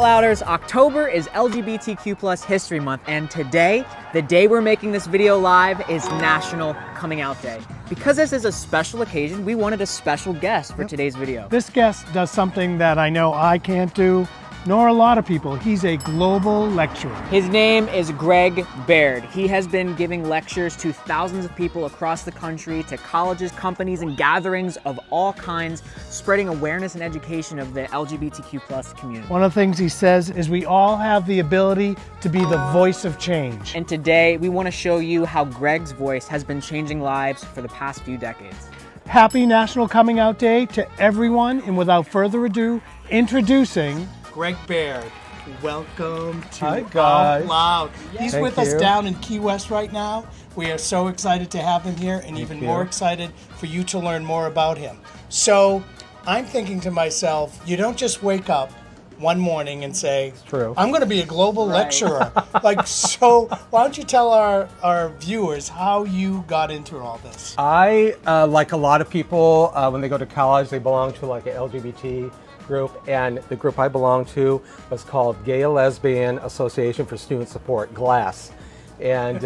Louders, October is LGBTQ+ History Month, and today, the day we're making this video live, is National Coming Out Day. Because this is a special occasion, we wanted a special guest for today's video. This guest does something that I know I can't do, nor a lot of people. He's a global lecturer. His name is Greg Baird. He has been giving lectures to thousands of people across the country, to colleges, companies, and gatherings of all kinds, spreading awareness and education of the LGBTQ+ community. One of the things he says is we all have the ability to be the voice of change. And today, we want to show you how Greg's voice has been changing lives for the past few decades. Happy National Coming Out Day to everyone, and without further ado, introducing Greg Baird. Welcome to Hi, guys. Out Loud. He's Thank with us you. down in Key West right now. We are so excited to have him here, and even more excited for you to learn more about him. So I'm thinking to myself, you don't just wake up one morning and say, true. I'm going to be a global lecturer. So why don't you tell our viewers how you got into all this? I, like a lot of people, when they go to college, they belong to like an LGBT group, and the group I belonged to was called Gay Lesbian Association for Student Support, GLASS. And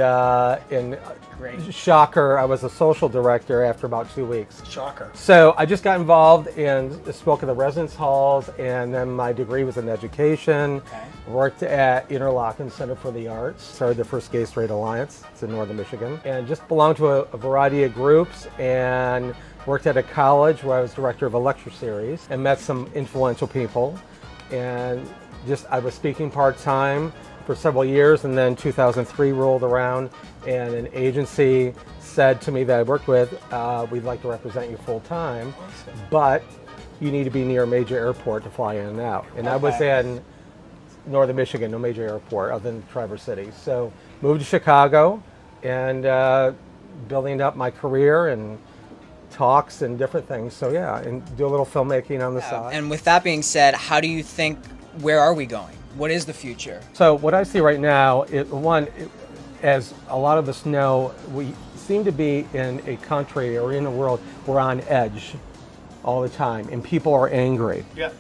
shocker, I was a social director after about 2 weeks. Shocker. So I just got involved and spoke at the residence halls, and then my degree was in education. Okay. Worked at Interlochen Center for the Arts, started the first Gay Straight Alliance. It's in Northern Michigan, and just belonged to a variety of groups, and worked at a college where I was director of a lecture series and met some influential people. And I was speaking part-time for several years, and then 2003 rolled around and an agency said to me that I worked with, we'd like to represent you full-time, but you need to be near a major airport to fly in and out. And I was in Northern Michigan, no major airport other than Traverse City. So moved to Chicago and building up my career and talks and different things. So yeah, and do a little filmmaking on the side. And with that being said, how do you think, where are we going? What is the future? So what I see right now, as a lot of us know, we seem to be in a country or in a world, we're on edge all the time, and people are angry. Yeah.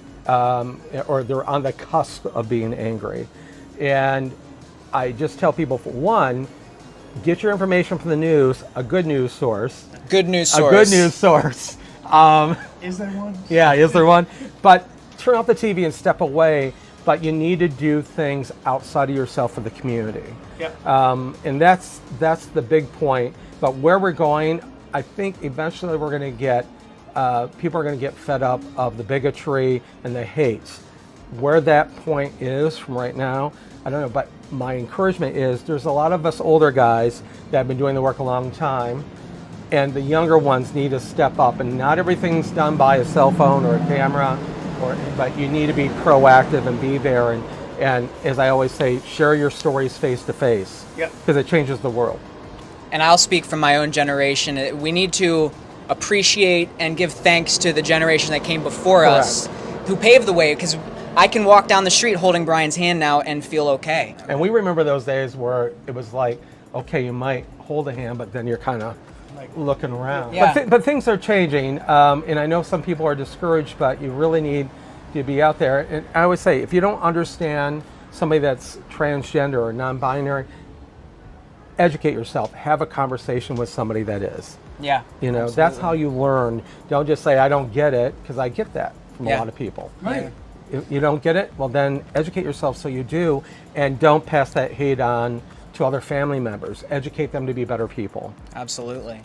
Or they're on the cusp of being angry. And I just tell people, for one, get your information from the news, a good news source. Good news source. A good news source. Is there one? Yeah, is there one? But turn off the TV and step away, but you need to do things outside of yourself for the community. Yep. And that's the big point. But where we're going, I think eventually we're going to get, people are going to get fed up of the bigotry and the hate. Where that point is from right now, I don't know, but my encouragement is there's a lot of us older guys that have been doing the work a long time, and the younger ones need to step up, and not everything's done by a cell phone or a camera, but you need to be proactive and be there, and as I always say, share your stories face to face, because it changes the world. And I'll speak from my own generation. We need to appreciate and give thanks to the generation that came before us, who paved the way, because I can walk down the street holding Brian's hand now and feel okay. And we remember those days where it was like, okay, you might hold a hand, but then you're kind of like looking around. Yeah. But things are changing, and I know some people are discouraged, but you really need to be out there. And I always say, if you don't understand somebody that's transgender or non-binary, educate yourself. Have a conversation with somebody that is. Yeah. You know, absolutely. That's how you learn. Don't just say, I don't get it, because I get that from a lot of people. Right. If you don't get it, well then educate yourself so you do, and don't pass that hate on to other family members. Educate them to be better people. Absolutely.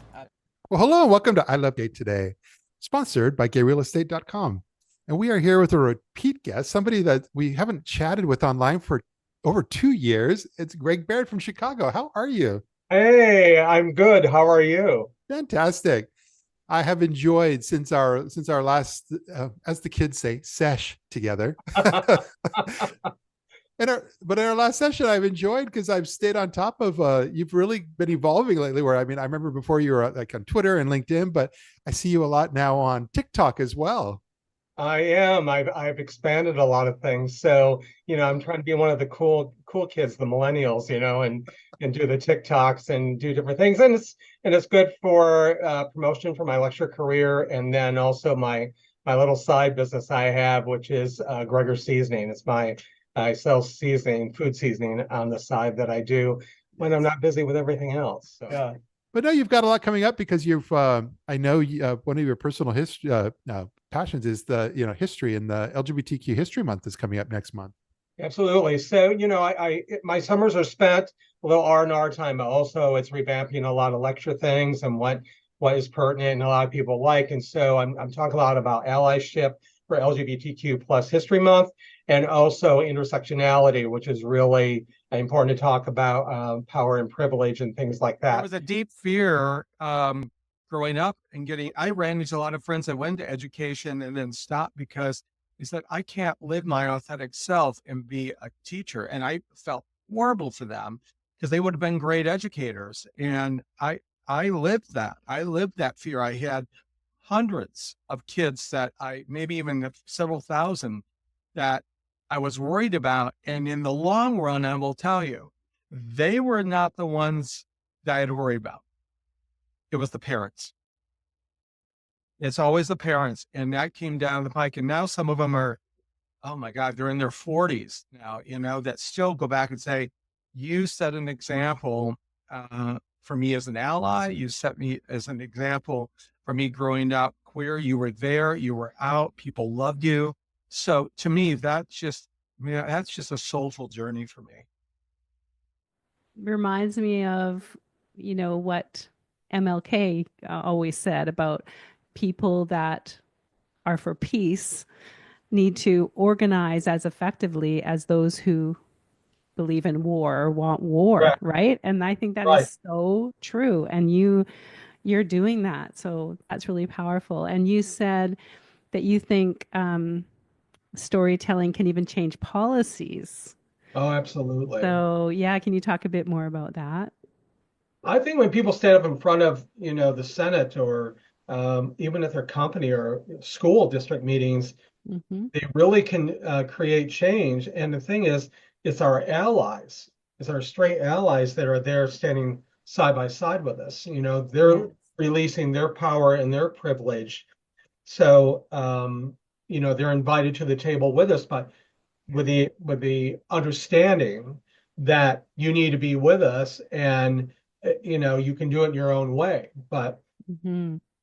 Well, hello and welcome to I Love Gay Today, sponsored by GayRealEstate.com. And we are here with a repeat guest, somebody that we haven't chatted with online for over 2 years. It's Greg Baird from Chicago. How are you? Hey, I'm good. How are you? Fantastic. I have enjoyed since our last, as the kids say, sesh together. But in our last session, I've enjoyed because I've stayed on top of. You've really been evolving lately. Where I remember before you were like on Twitter and LinkedIn, but I see you a lot now on TikTok as well. I am. I've expanded a lot of things. So, I'm trying to be one of the cool kids, the millennials, and do the TikToks and do different things. And it's good for promotion for my lecture career, and then also my little side business I have, which is Gregor Seasoning. It's my I sell food seasoning on the side that I do when I'm not busy with everything else. So. Yeah. But no, you've got a lot coming up because I know one of your personal history passions is the history, and the LGBTQ History Month is coming up next month. Absolutely. So, my summers are spent a little R&R time. Also, it's revamping a lot of lecture things and what is pertinent and a lot of people like. And so I'm talking a lot about allyship for LGBTQ+ History Month, and also intersectionality, which is really important to talk about, power and privilege and things like that. There was a deep fear growing up and I ran into a lot of friends that went to education and then stopped because he said, I can't live my authentic self and be a teacher. And I felt horrible for them because they would have been great educators. And I lived that. I lived that fear. I had hundreds of kids that maybe even several thousand that I was worried about. And in the long run, I will tell you, they were not the ones that I had to worry about. It was the parents. It's always the parents. And that came down the pike. And now some of them are, oh my God, they're in their 40s now, that still go back and say, you set an example for me as an ally. You set me as an example for me growing up queer. You were there, you were out, people loved you. So to me, that's just a soulful journey for me. Reminds me of, what MLK always said about people that are for peace need to organize as effectively as those who believe in war or want war, right? And I think that is so true. And you're doing that. So that's really powerful. And you said that you think storytelling can even change policies. Oh, absolutely. So yeah, can you talk a bit more about that? I think when people stand up in front of, the Senate or even at their company or school district meetings, they really can create change. And the thing is, it's our allies, it's our straight allies that are there standing side by side with us. They're releasing their power and their privilege. So, they're invited to the table with us, but with the understanding that you need to be with us, and you can do it in your own way. But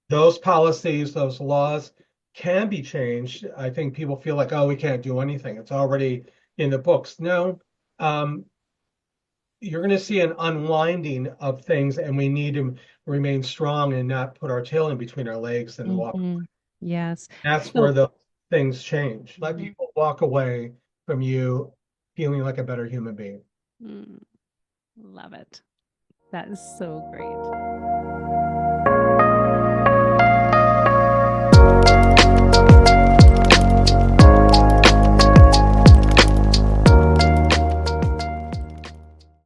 those policies, those laws can be changed. I think people feel like, oh, we can't do anything, it's already in the books. No, you're going to see an unwinding of things, and we need to remain strong and not put our tail in between our legs and walk away. Yes. That's where the things change. Let people walk away from you feeling like a better human being. Love it. That is so great.